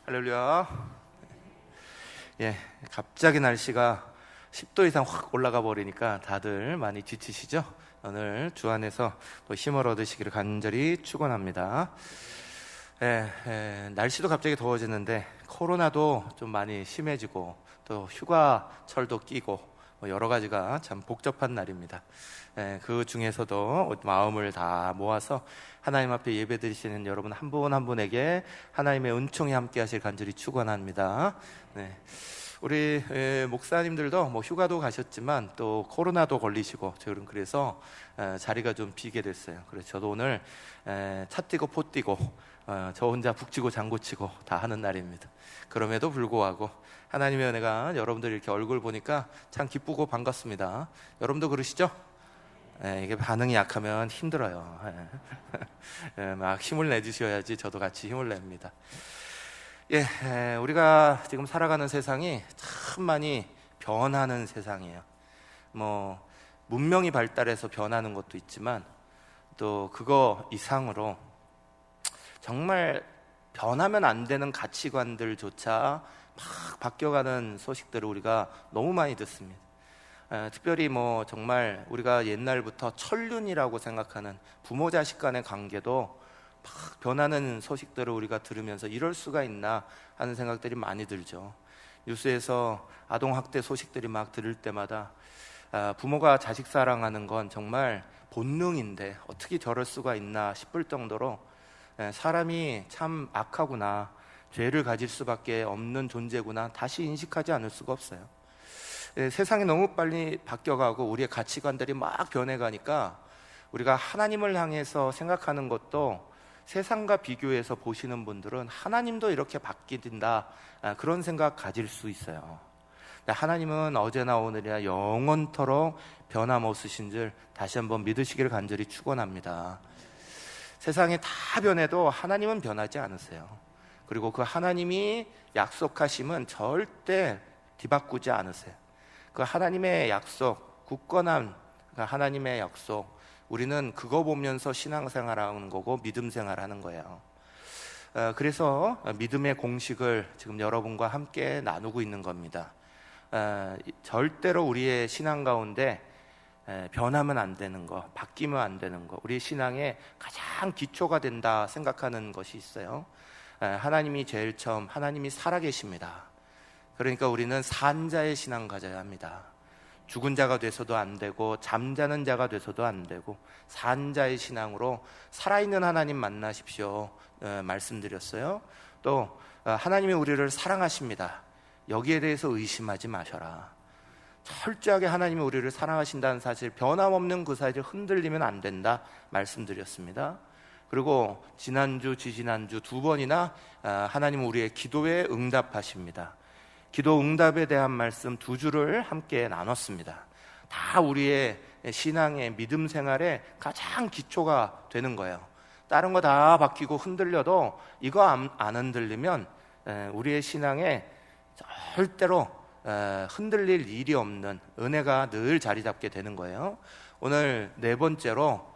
할렐루야. 예, 갑자기 날씨가 10도 이상 확 올라가 버리니까 다들 많이 지치시죠? 오늘 주 안에서 또 힘을 얻으시기를 간절히 축원합니다. 날씨도 갑자기 더워지는데 코로나도 좀 많이 심해지고 또 휴가철도 끼고 여러 가지가 참 복잡한 날입니다. 그 중에서도 마음을 다 모아서 하나님 앞에 예배드리시는 여러분 한 분 한 분에게 하나님의 은총이 함께 하실 간절히 축원합니다. 우리 목사님들도 휴가도 가셨지만 또 코로나도 걸리시고 저는 그래서 자리가 좀 비게 됐어요. 그래서 저도 오늘 차 뛰고 포 뛰고 저 혼자 북치고 장구치고 다 하는 날입니다. 그럼에도 불구하고 하나님의 은혜가 여러분들 이렇게 얼굴 보니까 참 기쁘고 반갑습니다. 여러분도 그러시죠? 이게 반응이 약하면 힘들어요. 막 힘을 내주셔야지 저도 같이 힘을 냅니다. 우리가 지금 살아가는 세상이 참 많이 변하는 세상이에요. 문명이 발달해서 변하는 것도 있지만 또 그거 이상으로 정말 변하면 안 되는 가치관들조차 막 바뀌어가는 소식들을 우리가 너무 많이 듣습니다. 특별히 정말 우리가 옛날부터 천륜이라고 생각하는 부모 자식 간의 관계도 막 변하는 소식들을 우리가 들으면서 이럴 수가 있나 하는 생각들이 많이 들죠. 뉴스에서 아동학대 소식들이 막 들을 때마다 부모가 자식 사랑하는 건 정말 본능인데 어떻게 저럴 수가 있나 싶을 정도로 사람이 참 악하구나, 죄를 가질 수밖에 없는 존재구나 다시 인식하지 않을 수가 없어요. 세상이 너무 빨리 바뀌어가고 우리의 가치관들이 막 변해가니까 우리가 하나님을 향해서 생각하는 것도 세상과 비교해서 보시는 분들은 하나님도 이렇게 바뀐다 그런 생각 가질 수 있어요. 하나님은 어제나 오늘이나 영원토록 변함없으신 줄 다시 한번 믿으시기를 간절히 축원합니다. 세상이 다 변해도 하나님은 변하지 않으세요. 그리고 그 하나님이 약속하심은 절대 뒤바꾸지 않으세요. 그 하나님의 약속, 굳건한 하나님의 약속, 우리는 그거 보면서 신앙생활하는 거고 믿음 생활하는 거예요. 그래서 믿음의 공식을 지금 여러분과 함께 나누고 있는 겁니다. 절대로 우리의 신앙 가운데 변하면 안 되는 거, 바뀌면 안 되는 거, 우리의 신앙의 가장 기초가 된다 생각하는 것이 있어요. 하나님이 제일 처음, 하나님이 살아계십니다. 그러니까 우리는 산자의 신앙 가져야 합니다. 죽은 자가 돼서도 안 되고 잠자는 자가 돼서도 안 되고 산자의 신앙으로 살아있는 하나님 만나십시오 말씀드렸어요. 또 하나님이 우리를 사랑하십니다. 여기에 대해서 의심하지 마셔라. 철저하게 하나님이 우리를 사랑하신다는 사실, 변함없는 그 사실을 흔들리면 안 된다 말씀드렸습니다. 그리고 지난주, 지지난주 두 번이나 하나님은 우리의 기도에 응답하십니다. 기도 응답에 대한 말씀 두 주를 함께 나눴습니다. 다 우리의 신앙의 믿음 생활의 가장 기초가 되는 거예요. 다른 거 다 바뀌고 흔들려도 이거 안 흔들리면 우리의 신앙에 절대로 흔들릴 일이 없는 은혜가 늘 자리 잡게 되는 거예요. 오늘 네 번째로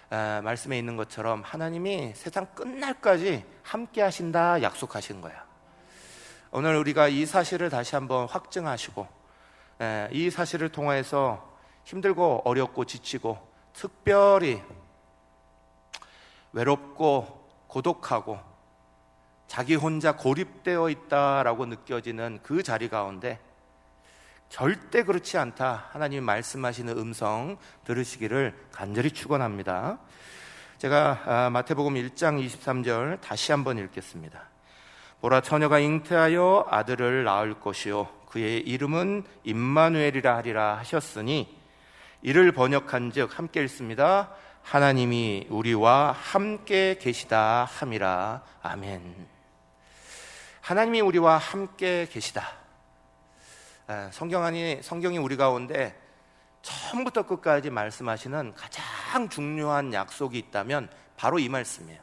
말씀에 있는 것처럼 하나님이 세상 끝날까지 함께 하신다 약속하신 거예요. 오늘 우리가 이 사실을 다시 한번 확증하시고 이 사실을 통해서 힘들고 어렵고 지치고 특별히 외롭고 고독하고 자기 혼자 고립되어 있다라고 느껴지는 그 자리 가운데 절대 그렇지 않다, 하나님이 말씀하시는 음성 들으시기를 간절히 축원합니다. 제가 마태복음 1장 23절 다시 한번 읽겠습니다. 보라, 처녀가 잉태하여 아들을 낳을 것이요 그의 이름은 임마누엘이라 하리라 하셨으니, 이를 번역한즉 함께 읽습니다. 하나님이 우리와 함께 계시다 함이라. 아멘. 하나님이 우리와 함께 계시다. 성경이 우리 가운데 처음부터 끝까지 말씀하시는 가장 중요한 약속이 있다면 바로 이 말씀이에요.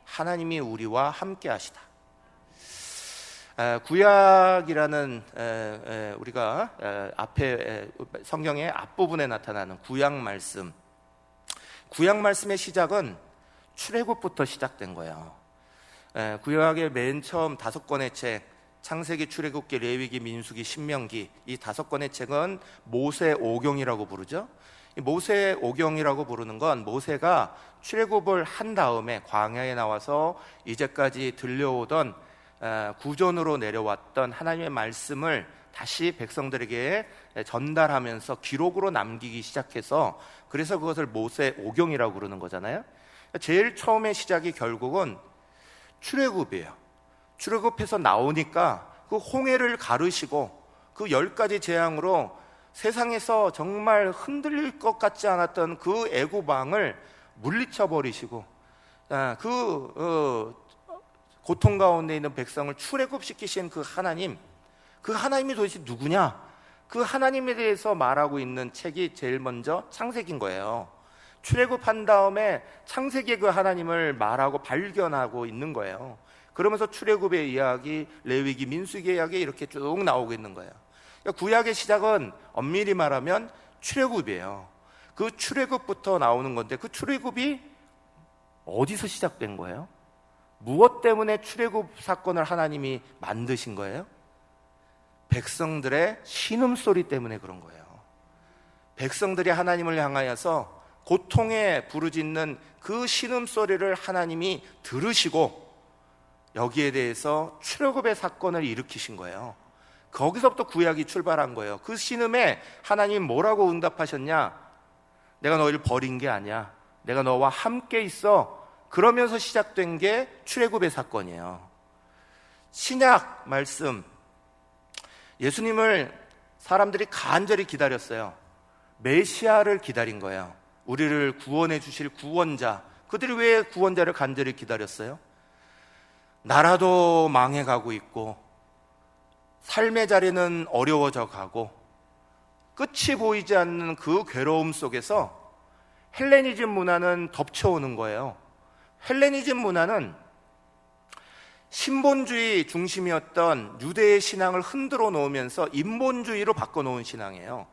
하나님이 우리와 함께 하시다. 구약이라는 우리가 앞에 성경의 앞부분에 나타나는 구약 말씀의 시작은 출애굽부터 시작된 거예요. 구약의 맨 처음 5권의 책, 창세기, 출애굽기, 레위기, 민수기, 신명기, 이 5권의 책은 모세 오경이라고 부르죠. 이 모세 오경이라고 부르는 건 모세가 출애굽을 한 다음에 광야에 나와서 이제까지 들려오던 구전으로 내려왔던 하나님의 말씀을 다시 백성들에게 전달하면서 기록으로 남기기 시작해서, 그래서 그것을 모세 오경이라고 그러는 거잖아요. 제일 처음의 시작이 결국은 출애굽이에요. 출애굽해서 나오니까 그 홍해를 가르시고 그 10가지 재앙으로 세상에서 정말 흔들릴 것 같지 않았던 그 애굽 왕을 물리쳐 버리시고 고통 가운데 있는 백성을 출애굽시키신 그 하나님이 도대체 누구냐? 그 하나님에 대해서 말하고 있는 책이 제일 먼저 창세기인 거예요. 출애굽한 다음에 창세기의 그 하나님을 말하고 발견하고 있는 거예요. 그러면서 출애굽의 이야기, 레위기, 민수기의 이야기 이렇게 쭉 나오고 있는 거예요. 그러니까 구약의 시작은 엄밀히 말하면 출애굽이에요. 그 출애굽부터 나오는 건데, 그 출애굽이 어디서 시작된 거예요? 무엇 때문에 출애굽 사건을 하나님이 만드신 거예요? 백성들의 신음소리 때문에 그런 거예요. 백성들이 하나님을 향하여서 고통에 부르짖는 그 신음소리를 하나님이 들으시고 여기에 대해서 출애굽의 사건을 일으키신 거예요. 거기서부터 구약이 출발한 거예요. 그 신음에 하나님이 뭐라고 응답하셨냐? 내가 너희를 버린 게 아니야. 내가 너와 함께 있어. 그러면서 시작된 게 출애굽의 사건이에요. 신약 말씀, 예수님을 사람들이 간절히 기다렸어요. 메시아를 기다린 거예요. 우리를 구원해 주실 구원자. 그들이 왜 구원자를 간절히 기다렸어요? 나라도 망해가고 있고 삶의 자리는 어려워져 가고 끝이 보이지 않는 그 괴로움 속에서 헬레니즘 문화는 덮쳐오는 거예요. 헬레니즘 문화는 신본주의 중심이었던 유대의 신앙을 흔들어 놓으면서 인본주의로 바꿔놓은 신앙이에요.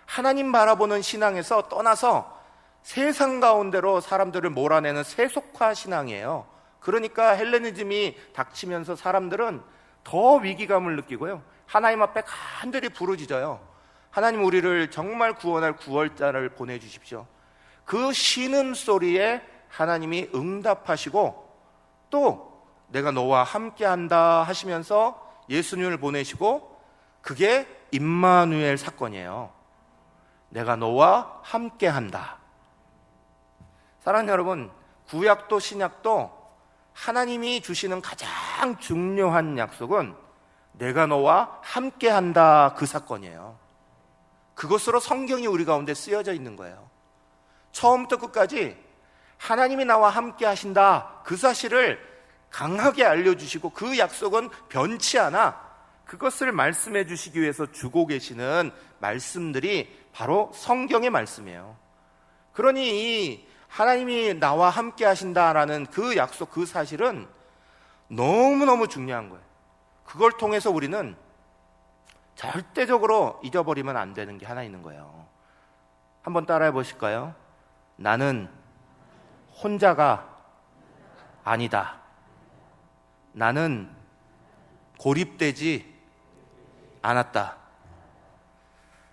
하나님 바라보는 신앙에서 떠나서 세상 가운데로 사람들을 몰아내는 세속화 신앙이에요. 그러니까 헬레니즘이 닥치면서 사람들은 더 위기감을 느끼고요, 하나님 앞에 간절히 부르짖어요. 하나님, 우리를 정말 구원할 구원자를 보내주십시오. 그 신음소리에 하나님이 응답하시고 또 내가 너와 함께한다 하시면서 예수님을 보내시고, 그게 임마누엘 사건이에요. 내가 너와 함께한다. 사랑하는 여러분, 구약도 신약도 하나님이 주시는 가장 중요한 약속은 내가 너와 함께한다, 그 사건이에요. 그것으로 성경이 우리 가운데 쓰여져 있는 거예요. 처음부터 끝까지 하나님이 나와 함께 하신다, 그 사실을 강하게 알려주시고 그 약속은 변치 않아, 그것을 말씀해 주시기 위해서 주고 계시는 말씀들이 바로 성경의 말씀이에요. 그러니 이 하나님이 나와 함께 하신다라는 그 약속, 그 사실은 너무너무 중요한 거예요. 그걸 통해서 우리는 절대적으로 잊어버리면 안 되는 게 하나 있는 거예요. 한번 따라해 보실까요? 나는 혼자가 아니다. 나는 고립되지 않았다.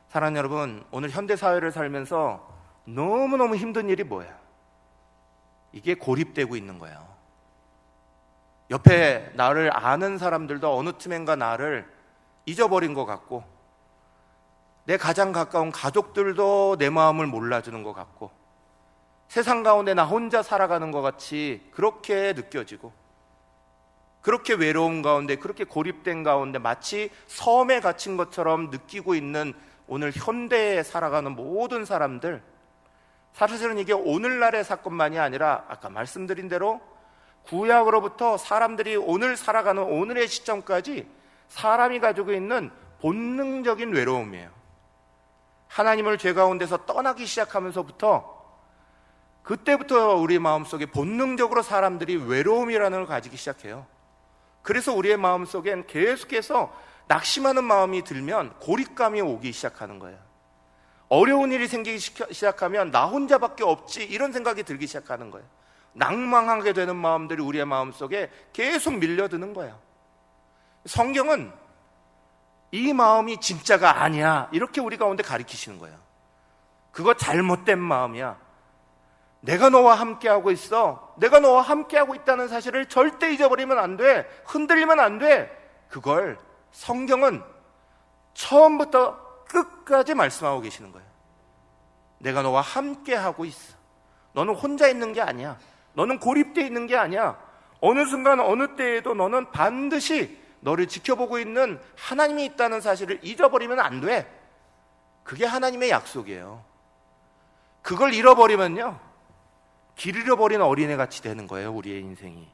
사랑하는 여러분, 오늘 현대사회를 살면서 너무너무 힘든 일이 뭐예요? 이게 고립되고 있는 거예요. 옆에 나를 아는 사람들도 어느 틈엔가 나를 잊어버린 것 같고, 내 가장 가까운 가족들도 내 마음을 몰라주는 것 같고, 세상 가운데 나 혼자 살아가는 것 같이 그렇게 느껴지고, 그렇게 외로운 가운데, 그렇게 고립된 가운데 마치 섬에 갇힌 것처럼 느끼고 있는 오늘 현대에 살아가는 모든 사람들, 사실은 이게 오늘날의 사건만이 아니라 아까 말씀드린 대로 구약으로부터 사람들이 오늘 살아가는 오늘의 시점까지 사람이 가지고 있는 본능적인 외로움이에요. 하나님을 죄 가운데서 떠나기 시작하면서부터, 그때부터 우리 마음속에 본능적으로 사람들이 외로움이라는 걸 가지기 시작해요. 그래서 우리의 마음속엔 계속해서 낙심하는 마음이 들면 고립감이 오기 시작하는 거예요. 어려운 일이 생기기 시작하면 나 혼자밖에 없지, 이런 생각이 들기 시작하는 거예요. 낭망하게 되는 마음들이 우리의 마음속에 계속 밀려드는 거예요. 성경은 이 마음이 진짜가 아니야, 이렇게 우리 가운데 가르치시는 거예요. 그거 잘못된 마음이야. 내가 너와 함께하고 있어. 내가 너와 함께하고 있다는 사실을 절대 잊어버리면 안 돼. 흔들리면 안 돼. 그걸 성경은 처음부터 끝까지 말씀하고 계시는 거예요. 내가 너와 함께하고 있어. 너는 혼자 있는 게 아니야. 너는 고립되어 있는 게 아니야. 어느 순간 어느 때에도 너는 반드시 너를 지켜보고 있는 하나님이 있다는 사실을 잊어버리면 안 돼. 그게 하나님의 약속이에요. 그걸 잃어버리면요, 길 잃어버린 어린애같이 되는 거예요. 우리의 인생이.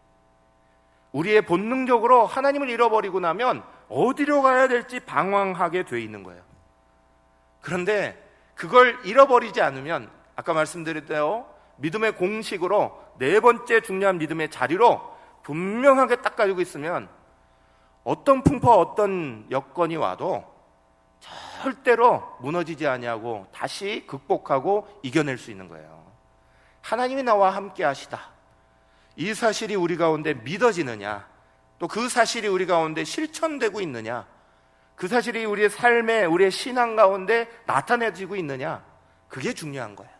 우리의 본능적으로 하나님을 잃어버리고 나면 어디로 가야 될지 방황하게 돼 있는 거예요. 그런데 그걸 잃어버리지 않으면, 아까 말씀드렸대요, 믿음의 공식으로 네 번째 중요한 믿음의 자리로 분명하게 딱 가지고 있으면 어떤 풍파, 어떤 여건이 와도 절대로 무너지지 아니하고 다시 극복하고 이겨낼 수 있는 거예요. 하나님이 나와 함께 하시다, 이 사실이 우리 가운데 믿어지느냐, 또 그 사실이 우리 가운데 실천되고 있느냐, 그 사실이 우리의 삶에, 우리의 신앙 가운데 나타내지고 있느냐, 그게 중요한 거예요.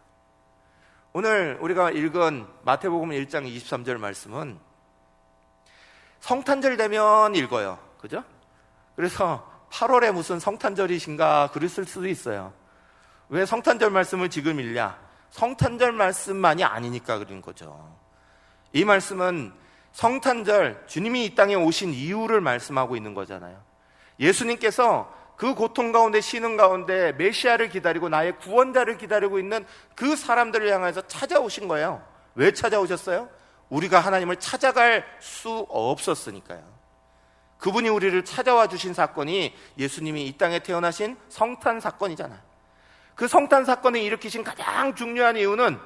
오늘 우리가 읽은 마태복음 1장 23절 말씀은 성탄절 되면 읽어요. 그죠? 그래서 8월에 무슨 성탄절이신가 그랬을 수도 있어요. 왜 성탄절 말씀을 지금 읽냐? 성탄절 말씀만이 아니니까 그런 거죠. 이 말씀은 성탄절, 주님이 이 땅에 오신 이유를 말씀하고 있는 거잖아요. 예수님께서 그 고통 가운데, 쉬는 가운데 메시아를 기다리고 나의 구원자를 기다리고 있는 그 사람들을 향해서 찾아오신 거예요. 왜 찾아오셨어요? 우리가 하나님을 찾아갈 수 없었으니까요. 그분이 우리를 찾아와 주신 사건이 예수님이 이 땅에 태어나신 성탄 사건이잖아요. 그 성탄 사건을 일으키신 가장 중요한 이유는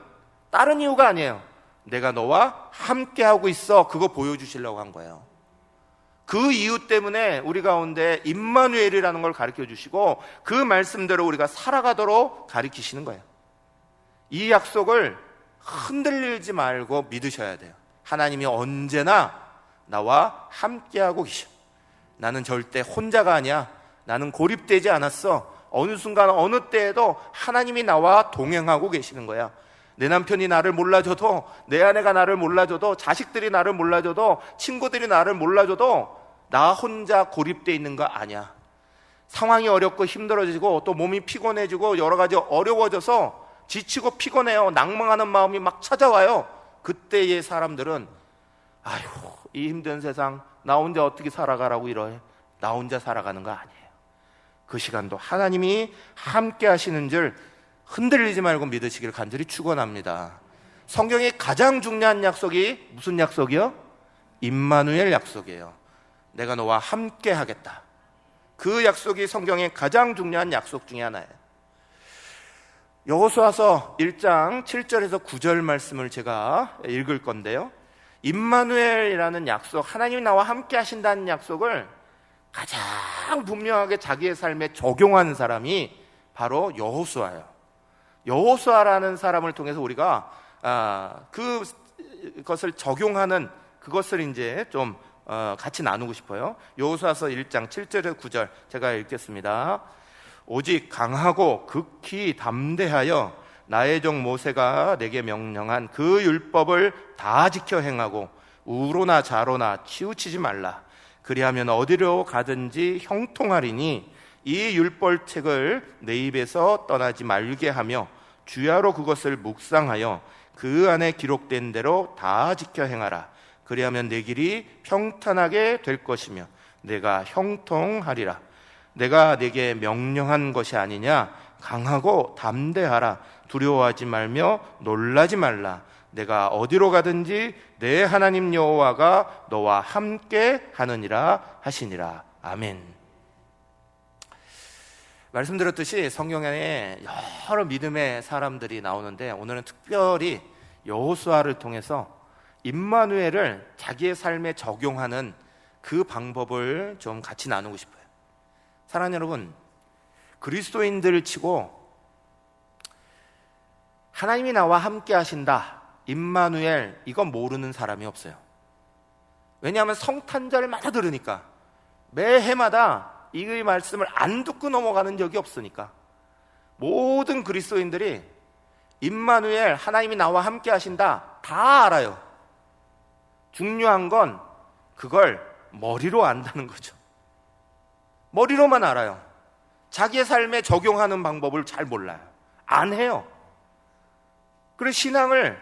다른 이유가 아니에요. 내가 너와 함께하고 있어, 그거 보여주시려고 한 거예요. 그 이유 때문에 우리 가운데 임마누엘이라는 걸 가르쳐 주시고 그 말씀대로 우리가 살아가도록 가르치시는 거예요. 이 약속을 흔들리지 말고 믿으셔야 돼요. 하나님이 언제나 나와 함께하고 계셔. 나는 절대 혼자가 아니야. 나는 고립되지 않았어. 어느 순간 어느 때에도 하나님이 나와 동행하고 계시는 거야. 내 남편이 나를 몰라줘도, 내 아내가 나를 몰라줘도, 자식들이 나를 몰라줘도, 친구들이 나를 몰라줘도 나 혼자 고립되어 있는 거 아니야. 상황이 어렵고 힘들어지고 또 몸이 피곤해지고 여러 가지 어려워져서 지치고 피곤해요. 낭망하는 마음이 막 찾아와요. 그때의 사람들은 아휴, 이 힘든 세상 나 혼자 어떻게 살아가라고 이러해. 나 혼자 살아가는 거 아니에요. 그 시간도 하나님이 함께 하시는 줄 흔들리지 말고 믿으시기를 간절히 축원합니다. 성경의 가장 중요한 약속이 무슨 약속이요? 임마누엘 약속이에요. 내가 너와 함께 하겠다. 그 약속이 성경의 가장 중요한 약속 중에 하나예요. 여호수아서 1장 7절에서 9절 말씀을 제가 읽을 건데요, 임마누엘이라는 약속, 하나님이 나와 함께 하신다는 약속을 가장 분명하게 자기의 삶에 적용한 사람이 바로 여호수아예요. 여호수아라는 사람을 통해서 우리가 그것을 적용하는 그것을 이제 좀 같이 나누고 싶어요. 여호수아서 1장 7절에서 9절 제가 읽겠습니다. 오직 강하고 극히 담대하여 나의 종 모세가 내게 명령한 그 율법을 다 지켜 행하고 우로나 좌로나 치우치지 말라. 그리하면 어디로 가든지 형통하리니 이 율법책을 내 입에서 떠나지 말게 하며 주야로 그것을 묵상하여 그 안에 기록된 대로 다 지켜 행하라. 그리하면 내 길이 평탄하게 될 것이며 내가 형통하리라. 내가 내게 명령한 것이 아니냐. 강하고 담대하라. 두려워하지 말며 놀라지 말라. 내가 어디로 가든지 내 하나님 여호와가 너와 함께 하느니라 하시니라. 아멘. 말씀드렸듯이 성경에 여러 믿음의 사람들이 나오는데 오늘은 특별히 여호수아를 통해서 임마누엘을 자기의 삶에 적용하는 그 방법을 좀 같이 나누고 싶어요. 사랑하는 여러분, 그리스도인들 치고 하나님이 나와 함께 하신다, 임마누엘 이건 모르는 사람이 없어요. 왜냐하면 성탄절마다 들으니까, 매해마다 이 말씀을 안 듣고 넘어가는 적이 없으니까. 모든 그리스도인들이 임마누엘, 하나님이 나와 함께 하신다, 다 알아요. 중요한 건 그걸 머리로 안다는 거죠. 머리로만 알아요. 자기의 삶에 적용하는 방법을 잘 몰라요. 안 해요. 그래서 신앙을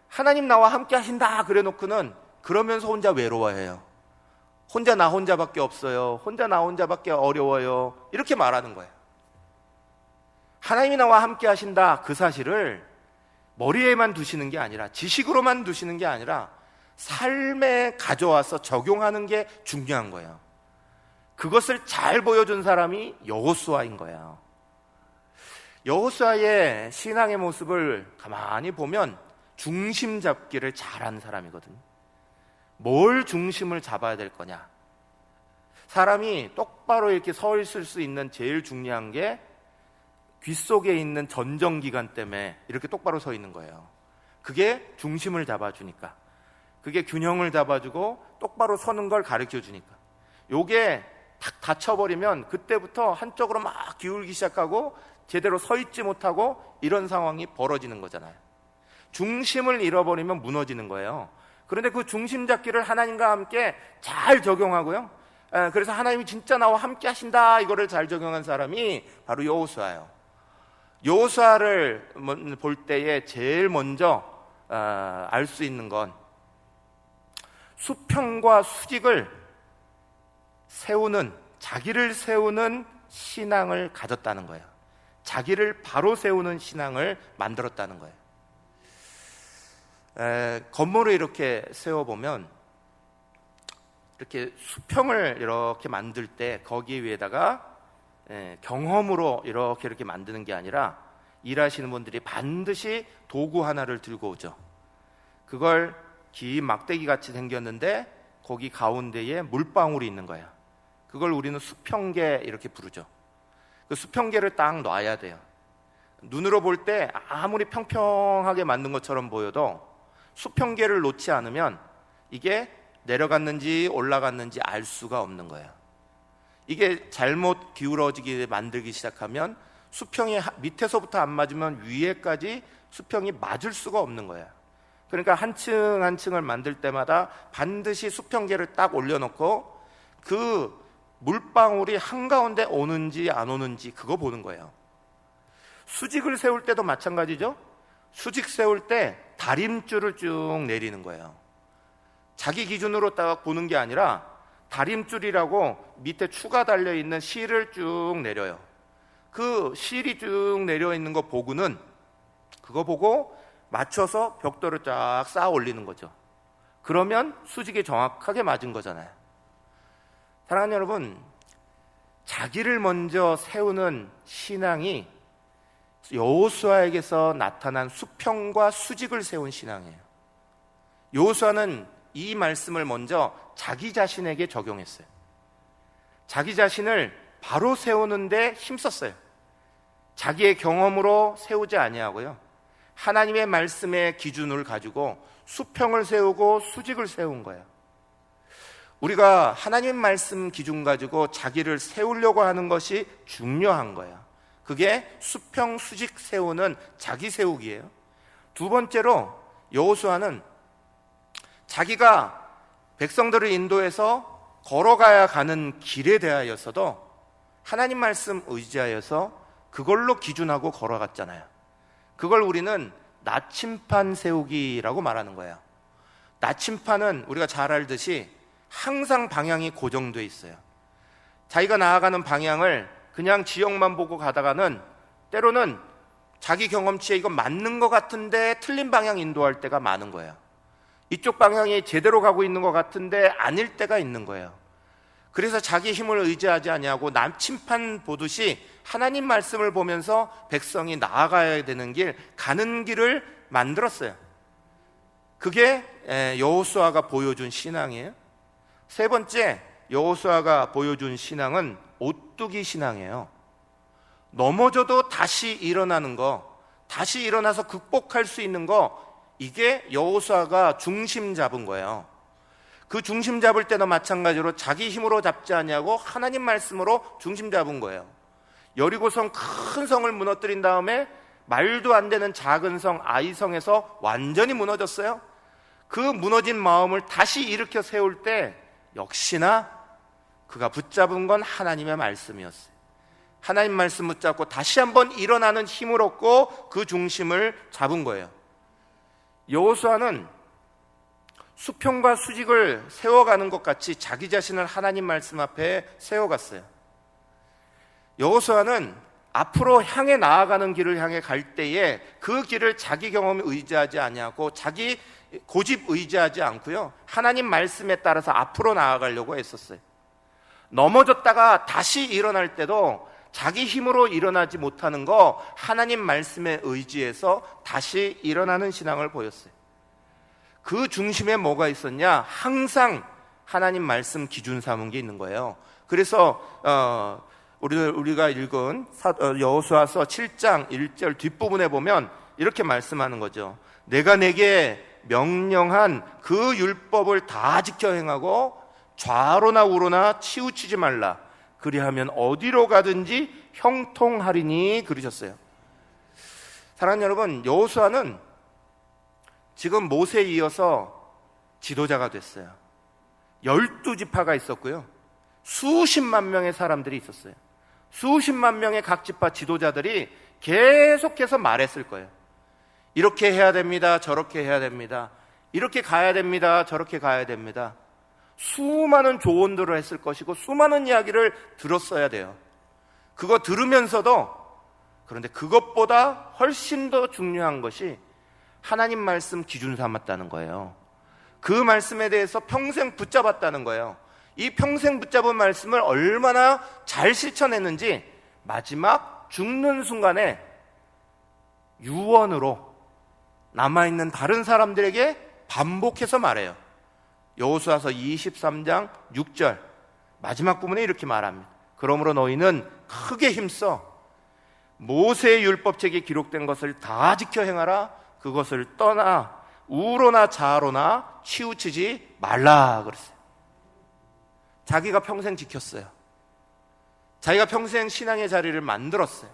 하나님 나와 함께 하신다 그래 놓고는 그러면서 혼자 외로워해요. 혼자 나 혼자밖에 없어요. 혼자 나 혼자밖에 어려워요. 이렇게 말하는 거예요. 하나님이 나와 함께 하신다 그 사실을 머리에만 두시는 게 아니라, 지식으로만 두시는 게 아니라 삶에 가져와서 적용하는 게 중요한 거예요. 그것을 잘 보여준 사람이 여호수아인 거예요. 여호수아의 신앙의 모습을 가만히 보면 중심 잡기를 잘하는 사람이거든요. 뭘 중심을 잡아야 될 거냐. 사람이 똑바로 이렇게 서 있을 수 있는 제일 중요한 게 귀 속에 있는 전정기관 때문에 이렇게 똑바로 서 있는 거예요. 그게 중심을 잡아주니까, 그게 균형을 잡아주고 똑바로 서는 걸 가르쳐 주니까. 요게 탁 닫혀버리면 그때부터 한쪽으로 막 기울기 시작하고 제대로 서 있지 못하고 이런 상황이 벌어지는 거잖아요. 중심을 잃어버리면 무너지는 거예요. 그런데 그 중심 잡기를 하나님과 함께 잘 적용하고요, 그래서 하나님이 진짜 나와 함께 하신다 이거를 잘 적용한 사람이 바로 여호수아예요. 여호수아를 볼 때에 제일 먼저 알 수 있는 건 수평과 수직을 세우는, 자기를 세우는 신앙을 가졌다는 거예요. 자기를 바로 세우는 신앙을 만들었다는 거예요. 건물을 이렇게 세워보면 이렇게 수평을 이렇게 만들 때 거기 위에다가 경험으로 이렇게 만드는 게 아니라 일하시는 분들이 반드시 도구 하나를 들고 오죠. 그걸 긴 막대기 같이 생겼는데 거기 가운데에 물방울이 있는 거예요. 그걸 우리는 수평계 이렇게 부르죠. 그 수평계를 딱 놔야 돼요. 눈으로 볼 때 아무리 평평하게 만든 것처럼 보여도 수평계를 놓지 않으면 이게 내려갔는지 올라갔는지 알 수가 없는 거예요. 이게 잘못 기울어지게 만들기 시작하면 수평이 밑에서부터 안 맞으면 위에까지 수평이 맞을 수가 없는 거예요. 그러니까 한 층 한 층을 만들 때마다 반드시 수평계를 딱 올려놓고 그 물방울이 한가운데 오는지 안 오는지 그거 보는 거예요. 수직을 세울 때도 마찬가지죠. 수직 세울 때 다림줄을 쭉 내리는 거예요. 자기 기준으로 딱 보는 게 아니라 다림줄이라고 밑에 추가 달려있는 실을 쭉 내려요. 그 실이 쭉 내려있는 거 보고는 그거 보고 맞춰서 벽돌을 쫙 쌓아 올리는 거죠. 그러면 수직이 정확하게 맞은 거잖아요. 사랑하는 여러분, 자기를 먼저 세우는 신앙이 여호수아에게서 나타난 수평과 수직을 세운 신앙이에요. 여호수아는 이 말씀을 먼저 자기 자신에게 적용했어요. 자기 자신을 바로 세우는데 힘썼어요. 자기의 경험으로 세우지 아니하고요, 하나님의 말씀의 기준을 가지고 수평을 세우고 수직을 세운 거예요. 우리가 하나님 말씀 기준 가지고 자기를 세우려고 하는 것이 중요한 거예요. 그게 수평 수직 세우는 자기 세우기예요. 두 번째로 여호수아는 자기가 백성들을 인도해서 걸어가야 가는 길에 대하여서도 하나님 말씀 의지하여서 그걸로 기준하고 걸어갔잖아요. 그걸 우리는 나침판 세우기라고 말하는 거예요. 나침판은 우리가 잘 알듯이 항상 방향이 고정되어 있어요. 자기가 나아가는 방향을 그냥 지역만 보고 가다가는 때로는 자기 경험치에 이거 맞는 것 같은데 틀린 방향 인도할 때가 많은 거예요. 이쪽 방향이 제대로 가고 있는 것 같은데 아닐 때가 있는 거예요. 그래서 자기 힘을 의지하지 아니하고 나침판 보듯이 하나님 말씀을 보면서 백성이 나아가야 되는 길, 가는 길을 만들었어요. 그게 여호수아가 보여준 신앙이에요. 세 번째, 여호수아가 보여준 신앙은 오뚜기 신앙이에요. 넘어져도 다시 일어나는 거, 다시 일어나서 극복할 수 있는 거, 이게 여호수아가 중심 잡은 거예요. 그 중심 잡을 때도 마찬가지로 자기 힘으로 잡지 아니하고 하나님 말씀으로 중심 잡은 거예요. 여리고성 큰 성을 무너뜨린 다음에 말도 안 되는 작은 성 아이성에서 완전히 무너졌어요. 그 무너진 마음을 다시 일으켜 세울 때 역시나 그가 붙잡은 건 하나님의 말씀이었어요. 하나님 말씀 붙잡고 다시 한번 일어나는 힘을 얻고 그 중심을 잡은 거예요. 여호수아는 수평과 수직을 세워가는 것 같이 자기 자신을 하나님 말씀 앞에 세워갔어요. 여호수아는 앞으로 향해 나아가는 길을 향해 갈 때에 그 길을 자기 경험에 의지하지 아니하고 자기 고집 의지하지 않고요, 하나님 말씀에 따라서 앞으로 나아가려고 했었어요. 넘어졌다가 다시 일어날 때도 자기 힘으로 일어나지 못하는 거 하나님 말씀에 의지해서 다시 일어나는 신앙을 보였어요. 그 중심에 뭐가 있었냐? 항상 하나님 말씀 기준 삼은 게 있는 거예요. 그래서 우리가 읽은 여호수아서 7장 1절 뒷부분에 보면 이렇게 말씀하는 거죠. 내가 내게 명령한 그 율법을 다 지켜 행하고 좌로나 우로나 치우치지 말라. 그리하면 어디로 가든지 형통하리니 그러셨어요. 사랑하는 여러분, 여호수아는 지금 모세에 이어서 지도자가 됐어요. 12지파가 있었고요, 수십만 명의 사람들이 있었어요. 수십만 명의 각 지파 지도자들이 계속해서 말했을 거예요. 이렇게 해야 됩니다, 저렇게 해야 됩니다, 이렇게 가야 됩니다, 저렇게 가야 됩니다. 수많은 조언들을 했을 것이고 수많은 이야기를 들었어야 돼요. 그거 들으면서도, 그런데 그것보다 훨씬 더 중요한 것이 하나님 말씀 기준 삼았다는 거예요. 그 말씀에 대해서 평생 붙잡았다는 거예요. 이 평생 붙잡은 말씀을 얼마나 잘 실천했는지 마지막 죽는 순간에 유언으로 남아있는 다른 사람들에게 반복해서 말해요. 여호수아서 23장 6절 마지막 부분에 이렇게 말합니다. 그러므로 너희는 크게 힘써 모세의 율법책에 기록된 것을 다 지켜 행하라. 그것을 떠나 우로나 좌로나 치우치지 말라 그랬어요. 자기가 평생 지켰어요. 자기가 평생 신앙의 자리를 만들었어요.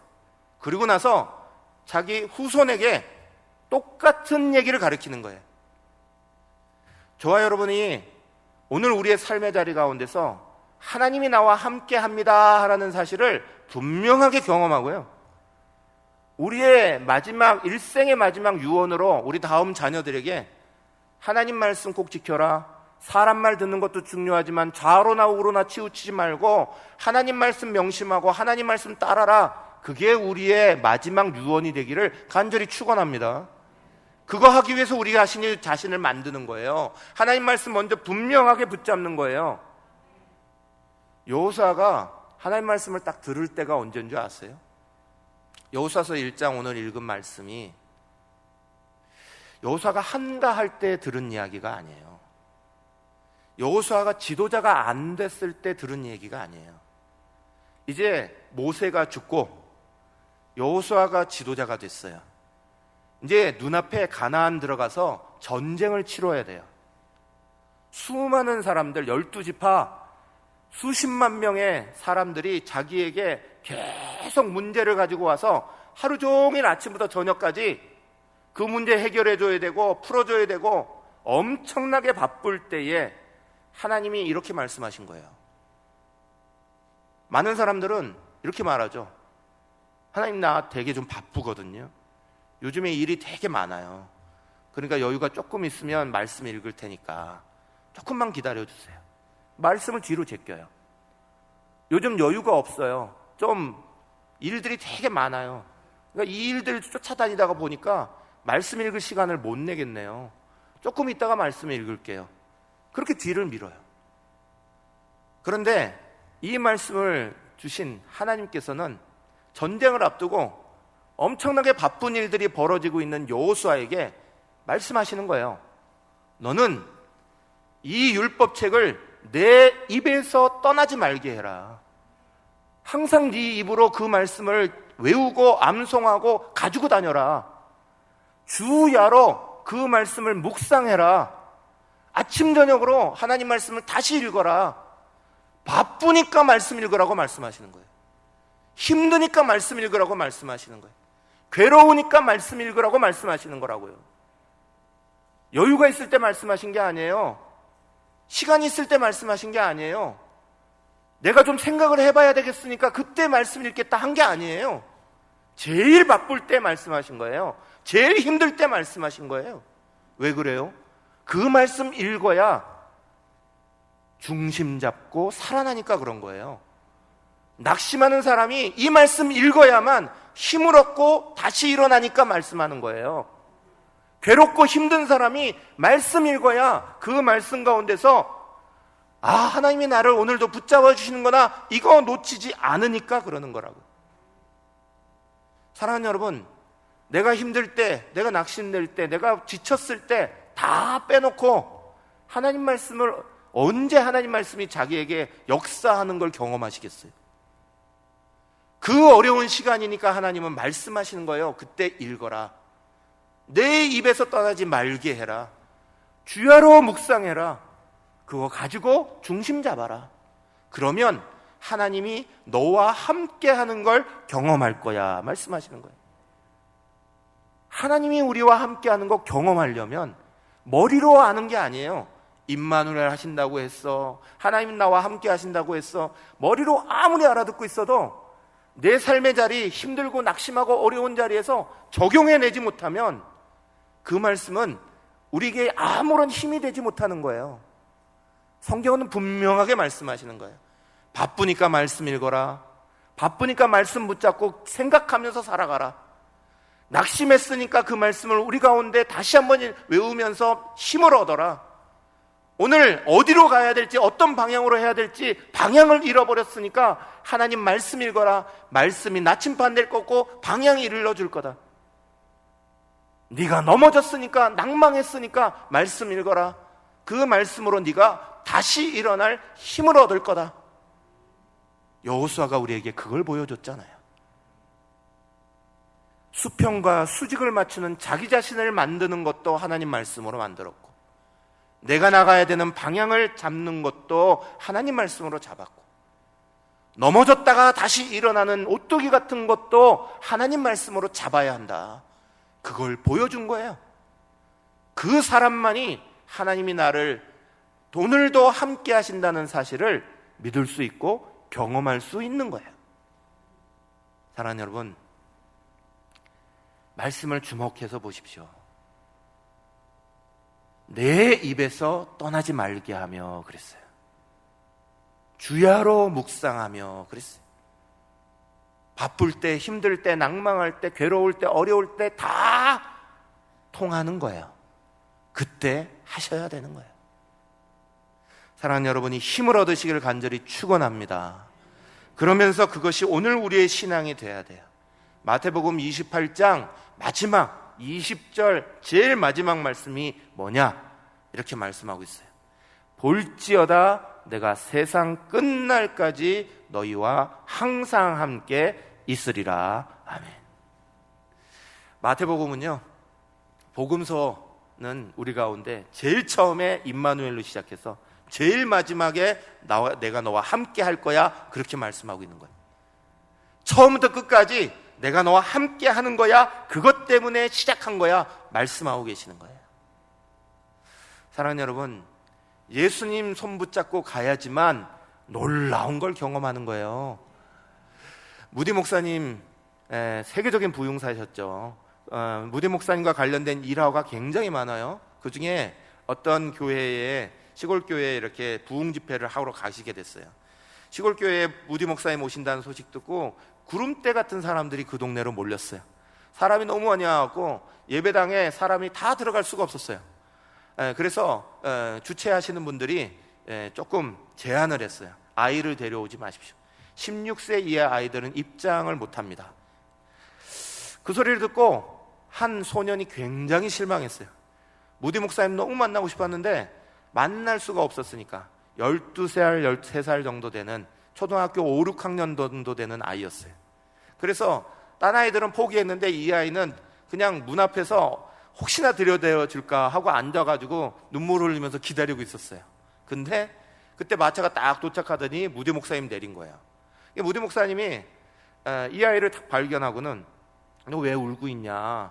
그리고 나서 자기 후손에게 똑같은 얘기를 가르치는 거예요. 저와 여러분이 오늘 우리의 삶의 자리 가운데서 하나님이 나와 함께 합니다 라는 사실을 분명하게 경험하고요, 우리의 마지막 일생의 마지막 유언으로 우리 다음 자녀들에게 하나님 말씀 꼭 지켜라. 사람 말 듣는 것도 중요하지만 좌로나 우로나 치우치지 말고 하나님 말씀 명심하고 하나님 말씀 따라라. 그게 우리의 마지막 유언이 되기를 간절히 축원합니다. 그거 하기 위해서 우리 자신을 만드는 거예요. 하나님 말씀 먼저 분명하게 붙잡는 거예요. 여호수아가 하나님 말씀을 딱 들을 때가 언제인 줄 아세요? 여호수아서 1장 오늘 읽은 말씀이 여호수아가 한다 할 때 들은 이야기가 아니에요. 여호수아가 지도자가 안 됐을 때 들은 얘기가 아니에요. 이제 모세가 죽고 여호수아가 지도자가 됐어요. 이제 눈앞에 가나안 들어가서 전쟁을 치러야 돼요. 수많은 사람들, 12지파 수십만 명의 사람들이 자기에게 계속 문제를 가지고 와서 하루 종일 아침부터 저녁까지 그 문제 해결해줘야 되고 풀어줘야 되고 엄청나게 바쁠 때에 하나님이 이렇게 말씀하신 거예요. 많은 사람들은 이렇게 말하죠. 하나님, 나 되게 좀 바쁘거든요. 요즘에 일이 되게 많아요. 그러니까 여유가 조금 있으면 말씀 읽을 테니까 조금만 기다려주세요. 말씀을 뒤로 제껴요. 요즘 여유가 없어요. 좀 일들이 되게 많아요. 그러니까 이 일들을 쫓아다니다가 보니까 말씀 읽을 시간을 못 내겠네요. 조금 있다가 말씀 읽을게요. 그렇게 뒤를 밀어요. 그런데 이 말씀을 주신 하나님께서는 전쟁을 앞두고 엄청나게 바쁜 일들이 벌어지고 있는 여호수아에게 말씀하시는 거예요. 너는 이 율법책을 내 입에서 떠나지 말게 해라. 항상 네 입으로 그 말씀을 외우고 암송하고 가지고 다녀라. 주야로 그 말씀을 묵상해라. 아침 저녁으로 하나님 말씀을 다시 읽어라. 바쁘니까 말씀 읽으라고 말씀하시는 거예요. 힘드니까 말씀 읽으라고 말씀하시는 거예요. 괴로우니까 말씀 읽으라고 말씀하시는 거라고요. 여유가 있을 때 말씀하신 게 아니에요. 시간이 있을 때 말씀하신 게 아니에요. 내가 좀 생각을 해봐야 되겠으니까 그때 말씀 읽겠다 한 게 아니에요. 제일 바쁠 때 말씀하신 거예요. 제일 힘들 때 말씀하신 거예요. 왜 그래요? 그 말씀 읽어야 중심 잡고 살아나니까 그런 거예요. 낙심하는 사람이 이 말씀 읽어야만 힘을 얻고 다시 일어나니까 말씀하는 거예요. 괴롭고 힘든 사람이 말씀 읽어야 그 말씀 가운데서 하나님이 나를 오늘도 붙잡아 주시는 거나 이거 놓치지 않으니까 그러는 거라고. 사랑하는 여러분, 내가 힘들 때, 내가 낙심될 때, 내가 지쳤을 때 다 빼놓고 하나님 말씀을, 언제 하나님 말씀이 자기에게 역사하는 걸 경험하시겠어요? 그 어려운 시간이니까 하나님은 말씀하시는 거예요. 그때 읽어라. 내 입에서 떠나지 말게 해라. 주야로 묵상해라. 그거 가지고 중심 잡아라. 그러면 하나님이 너와 함께 하는 걸 경험할 거야 말씀하시는 거예요. 하나님이 우리와 함께 하는 거 경험하려면 머리로 아는 게 아니에요. 임마누엘 하신다고 했어, 하나님 나와 함께 하신다고 했어, 머리로 아무리 알아듣고 있어도 내 삶의 자리, 힘들고 낙심하고 어려운 자리에서 적용해내지 못하면 그 말씀은 우리에게 아무런 힘이 되지 못하는 거예요. 성경은 분명하게 말씀하시는 거예요. 바쁘니까 말씀 읽어라. 바쁘니까 말씀 붙잡고 생각하면서 살아가라. 낙심했으니까 그 말씀을 우리 가운데 다시 한번 외우면서 힘을 얻어라. 오늘 어디로 가야 될지, 어떤 방향으로 해야 될지 방향을 잃어버렸으니까 하나님 말씀 읽어라. 말씀이 나침반 될 거고 방향이 일러줄 거다. 네가 넘어졌으니까, 낭망했으니까 말씀 읽어라. 그 말씀으로 네가 다시 일어날 힘을 얻을 거다. 여호수아가 우리에게 그걸 보여줬잖아요. 수평과 수직을 맞추는 자기 자신을 만드는 것도 하나님 말씀으로 만들었고, 내가 나가야 되는 방향을 잡는 것도 하나님 말씀으로 잡았고, 넘어졌다가 다시 일어나는 오뚜기 같은 것도 하나님 말씀으로 잡아야 한다. 그걸 보여준 거예요. 그 사람만이 하나님이 나를 오늘도 함께 하신다는 사실을 믿을 수 있고 경험할 수 있는 거예요. 사랑하는 여러분, 말씀을 주목해서 보십시오. 내 입에서 떠나지 말게 하며 그랬어요. 주야로 묵상하며 그랬어요. 바쁠 때, 힘들 때, 낭망할 때, 괴로울 때, 어려울 때 다 통하는 거예요. 그때 하셔야 되는 거예요. 사랑하는 여러분이 힘을 얻으시기를 간절히 축원합니다. 그러면서 그것이 오늘 우리의 신앙이 돼야 돼요. 마태복음 28장 마지막 20절 제일 마지막 말씀이 뭐냐? 이렇게 말씀하고 있어요. 볼지어다 내가 세상 끝날까지 너희와 항상 함께 있으리라. 아멘. 마태복음은요, 복음서는 우리 가운데 제일 처음에 임마누엘로 시작해서 제일 마지막에 내가 너와 함께 할 거야, 그렇게 말씀하고 있는 거예요. 처음부터 끝까지 내가 너와 함께 하는 거야, 그것 때문에 시작한 거야 말씀하고 계시는 거예요. 사랑하는 여러분, 예수님 손 붙잡고 가야지만 놀라운 걸 경험하는 거예요. 무디 목사님, 세계적인 부흥사셨죠. 무디 목사님과 관련된 일화가 굉장히 많아요. 그 중에 어떤 교회에, 시골 교회에 이렇게 부흥 집회를 하러 가시게 됐어요. 시골 교회에 무디 목사님 오신다는 소식 듣고 구름대 같은 사람들이 그 동네로 몰렸어요. 사람이 너무 많이 와갖고 예배당에 사람이 다 들어갈 수가 없었어요. 그래서 주최하시는 분들이 조금 제한을 했어요. 아이를 데려오지 마십시오. 16세 이하 아이들은 입장을 못합니다. 그 소리를 듣고 한 소년이 굉장히 실망했어요. 무디 목사님 너무 만나고 싶었는데 만날 수가 없었으니까 12살, 13살 정도 되는 초등학교 5, 6학년 정도 되는 아이였어요. 그래서 딴 아이들은 포기했는데 이 아이는 그냥 문 앞에서 혹시나 들여다줄까 하고 앉아가지고 눈물 흘리면서 기다리고 있었어요. 근데 그때 마차가 딱 도착하더니 무디 목사님 내린 거예요. 무디 목사님이 이 아이를 딱 발견하고는 너 왜 울고 있냐?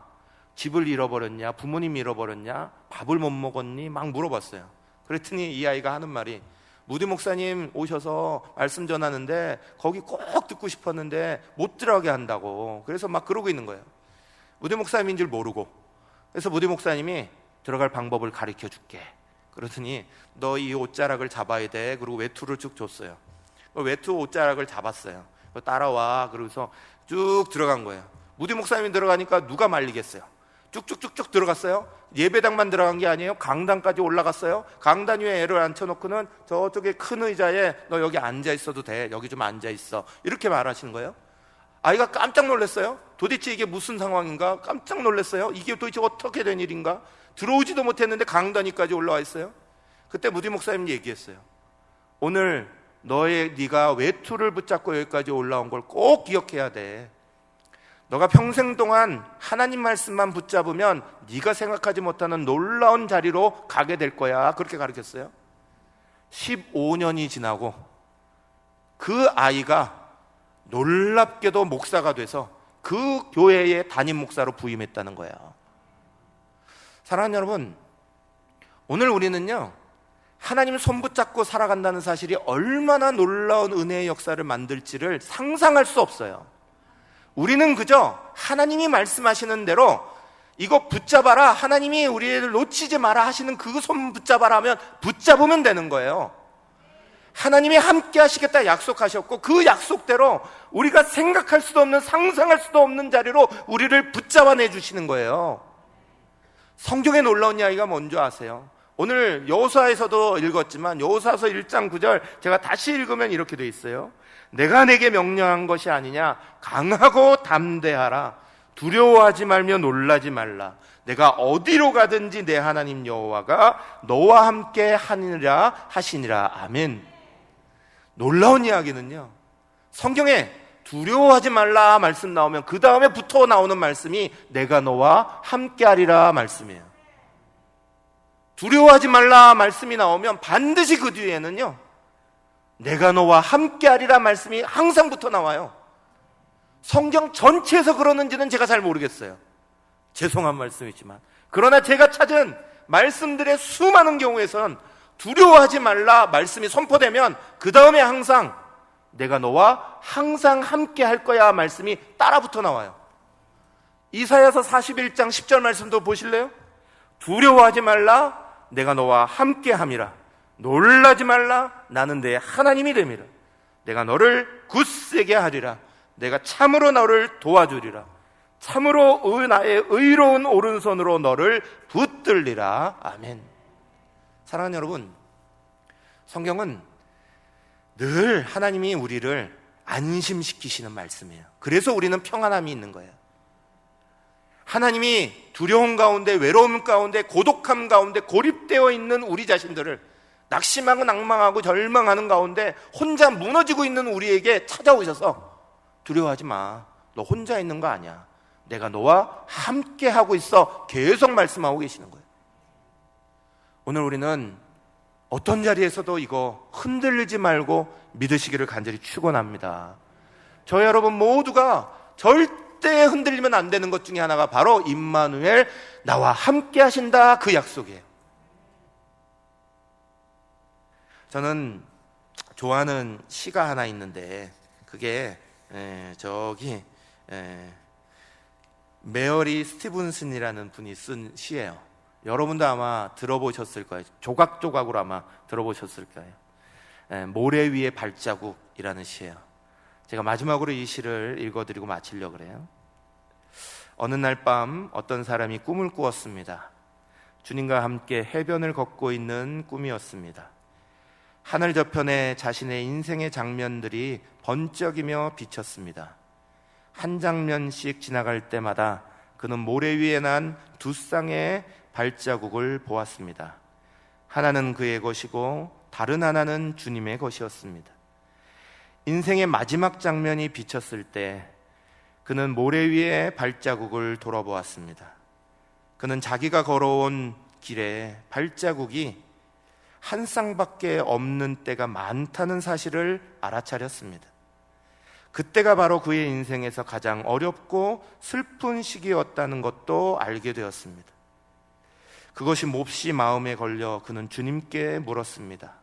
집을 잃어버렸냐? 부모님 잃어버렸냐? 밥을 못 먹었니? 막 물어봤어요. 그랬더니 이 아이가 하는 말이 무디 목사님 오셔서 말씀 전하는데 거기 꼭 듣고 싶었는데 못 들어가게 한다고. 그래서 막 그러고 있는 거예요. 무디 목사님인 줄 모르고. 그래서 무디 목사님이 들어갈 방법을 가르쳐 줄게. 그러더니 너 이 옷자락을 잡아야 돼. 그리고 외투를 쭉 줬어요. 외투 옷자락을 잡았어요. 따라와. 그러면서 쭉 들어간 거예요. 무디 목사님이 들어가니까 누가 말리겠어요. 쭉쭉쭉쭉 들어갔어요. 예배당만 들어간 게 아니에요. 강단까지 올라갔어요. 강단 위에 애를 앉혀놓고는 저쪽에 큰 의자에 너 여기 앉아 있어도 돼. 여기 좀 앉아 있어. 이렇게 말하시는 거예요. 아이가 깜짝 놀랐어요. 도대체 이게 무슨 상황인가? 깜짝 놀랐어요. 이게 도대체 어떻게 된 일인가? 들어오지도 못했는데 강단 위까지 올라와 있어요. 그때 무디 목사님 얘기했어요. 오늘 네가 외투를 붙잡고 여기까지 올라온 걸 꼭 기억해야 돼. 너가 평생 동안 하나님 말씀만 붙잡으면 네가 생각하지 못하는 놀라운 자리로 가게 될 거야. 그렇게 가르쳤어요. 15년이 지나고 그 아이가 놀랍게도 목사가 돼서 그 교회의 담임 목사로 부임했다는 거예요. 사랑하는 여러분, 오늘 우리는요, 하나님 손 붙잡고 살아간다는 사실이 얼마나 놀라운 은혜의 역사를 만들지를 상상할 수 없어요. 우리는 그저 하나님이 말씀하시는 대로 이거 붙잡아라, 하나님이 우리를 놓치지 마라 하시는 그 손 붙잡아라 하면 붙잡으면 되는 거예요. 하나님이 함께 하시겠다 약속하셨고 그 약속대로 우리가 생각할 수도 없는, 상상할 수도 없는 자리로 우리를 붙잡아내 주시는 거예요. 성경에 놀라운 이야기가 뭔지 아세요? 오늘 여호수아에서도 읽었지만 여호수아서 1장 9절 제가 다시 읽으면 이렇게 돼 있어요. 내가 내게 명령한 것이 아니냐? 강하고 담대하라. 두려워하지 말며 놀라지 말라. 내가 어디로 가든지 내 하나님 여호와가 너와 함께 하니라 하시니라. 아멘. 놀라운 이야기는요, 성경에 두려워하지 말라 말씀 나오면 그 다음에 붙어 나오는 말씀이 내가 너와 함께 하리라 말씀이에요. 두려워하지 말라 말씀이 나오면 반드시 그 뒤에는요, 내가 너와 함께 하리라 말씀이 항상 붙어 나와요. 성경 전체에서 그러는지는 제가 잘 모르겠어요. 죄송한 말씀이지만. 그러나 제가 찾은 말씀들의 수많은 경우에선 두려워하지 말라 말씀이 선포되면 그 다음에 항상 내가 너와 항상 함께 할 거야 말씀이 따라 붙어 나와요. 이사야서 41장 10절 말씀도 보실래요? 두려워하지 말라, 내가 너와 함께 함이라. 놀라지 말라, 나는 내 하나님이 됨이라. 내가 너를 굳세게 하리라. 내가 참으로 너를 도와주리라. 참으로 나의 의로운 오른손으로 너를 붙들리라. 아멘. 사랑하는 여러분, 성경은 늘 하나님이 우리를 안심시키시는 말씀이에요. 그래서 우리는 평안함이 있는 거예요. 하나님이 두려움 가운데, 외로움 가운데, 고독함 가운데 고립되어 있는 우리 자신들을, 낙심하고 낭망하고 절망하는 가운데 혼자 무너지고 있는 우리에게 찾아오셔서 두려워하지 마. 너 혼자 있는 거 아니야. 내가 너와 함께 하고 있어. 계속 말씀하고 계시는 거예요. 오늘 우리는 어떤 자리에서도 이거 흔들리지 말고 믿으시기를 간절히 축원합니다. 저 여러분 모두가 절대 흔들리면 안 되는 것 중에 하나가 바로 임마누엘, 나와 함께 하신다, 그 약속이에요. 저는 좋아하는 시가 하나 있는데 그게 메어리 스티븐슨이라는 분이 쓴 시예요. 여러분도 아마 들어보셨을 거예요. 조각조각으로 아마 들어보셨을 거예요. 모래 위의 발자국이라는 시예요. 제가 마지막으로 이 시를 읽어드리고 마치려고 그래요. 어느 날 밤 어떤 사람이 꿈을 꾸었습니다. 주님과 함께 해변을 걷고 있는 꿈이었습니다. 하늘 저편에 자신의 인생의 장면들이 번쩍이며 비쳤습니다. 한 장면씩 지나갈 때마다 그는 모래 위에 난 두 쌍의 발자국을 보았습니다. 하나는 그의 것이고 다른 하나는 주님의 것이었습니다. 인생의 마지막 장면이 비쳤을 때 그는 모래 위에 발자국을 돌아보았습니다. 그는 자기가 걸어온 길에 발자국이 한 쌍밖에 없는 때가 많다는 사실을 알아차렸습니다. 그때가 바로 그의 인생에서 가장 어렵고 슬픈 시기였다는 것도 알게 되었습니다. 그것이 몹시 마음에 걸려 그는 주님께 물었습니다.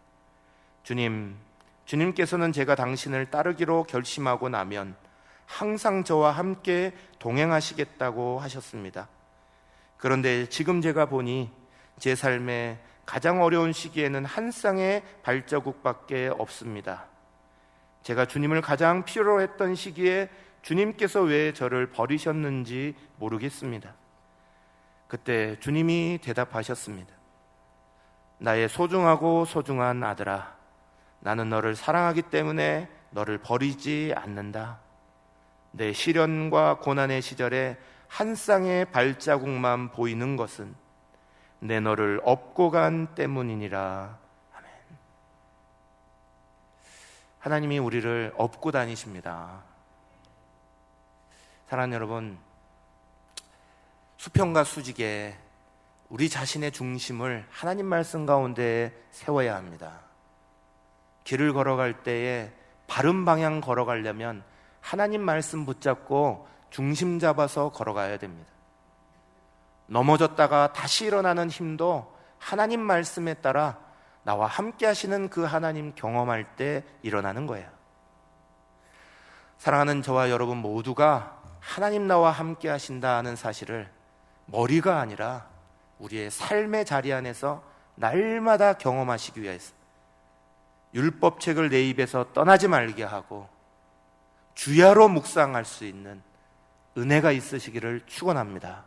주님께서는 제가 당신을 따르기로 결심하고 나면 항상 저와 함께 동행하시겠다고 하셨습니다. 그런데 지금 제가 보니 제 삶에 가장 어려운 시기에는 한 쌍의 발자국밖에 없습니다. 제가 주님을 가장 필요로 했던 시기에 주님께서 왜 저를 버리셨는지 모르겠습니다. 그때 주님이 대답하셨습니다. 나의 소중하고 소중한 아들아, 나는 너를 사랑하기 때문에 너를 버리지 않는다. 내 시련과 고난의 시절에 한 쌍의 발자국만 보이는 것은 내 너를 업고 간 때문이니라. 아멘. 하나님이 우리를 업고 다니십니다. 사랑하는 여러분, 수평과 수직에 우리 자신의 중심을 하나님 말씀 가운데 세워야 합니다. 길을 걸어갈 때에 바른 방향 걸어가려면 하나님 말씀 붙잡고 중심 잡아서 걸어가야 됩니다. 넘어졌다가 다시 일어나는 힘도 하나님 말씀에 따라 나와 함께 하시는 그 하나님 경험할 때 일어나는 거예요. 사랑하는 저와 여러분 모두가 하나님 나와 함께 하신다는 사실을 머리가 아니라 우리의 삶의 자리 안에서 날마다 경험하시기 위해서 율법책을 내 입에서 떠나지 말게 하고 주야로 묵상할 수 있는 은혜가 있으시기를 축원합니다.